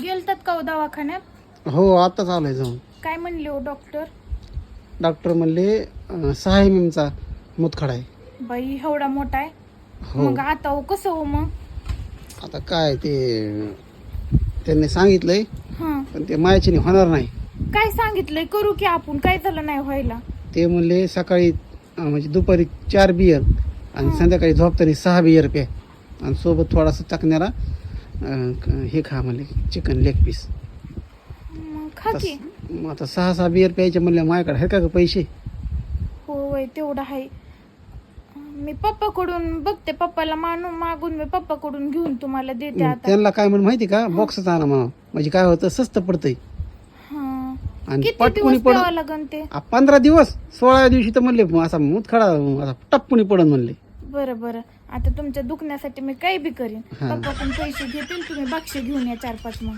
गेलतात का हो दवाखान्यात? हो आताच आलोय जाऊन. काय म्हणले हो डॉक्टर? डॉक्टर म्हणले 6 mm चा मुतखडा आहे. बाई एवढा मोठा आहे? हो मग आता हो कसं हो मग? आता काय ते त्यांनी सांगितलंय हा, पण ते मायाच्याने होणार नाही. काय सांगितलंय? करू की आपण, काय झालं नाही व्हायला? ते म्हणले सकाळी म्हणजे दुपारी 4 बियर आणि हा. संध्याकाळी झोपताना 6 बियर प्या आणि सोबत थोडासा चकण्याला हे खा म्हणले चिकन लेग पीस. मग खा की. मग आता 6 बियर प्यायचे म्हणले माझ्याकडे आहे का पैसे? हो वय तेवढं आहे. मी पप्पाकडून बघते, पप्पाला मागून मी पप्पाकडून घेऊन तुम्हाला देते आता. त्यांना काय म्हणून माहिती का, बॉक्सच आणा म्हणा, म्हणजे काय होतं स्वस्त पडतंय हा, आणि किती पटकुनी दिवस पड प्यावं लागन ते? 15 दिवस. 16व्या दिवशी तर म्हणले असा मुतखडा असा टप्पुनी पडन म्हणले. बरं बरं, आता तुमच्या दुखण्यासाठी मी काही बी करीन. हा. पप्पा पण पैसे घेतील, तुम्ही बक्षे घेऊन या 4-5 मग.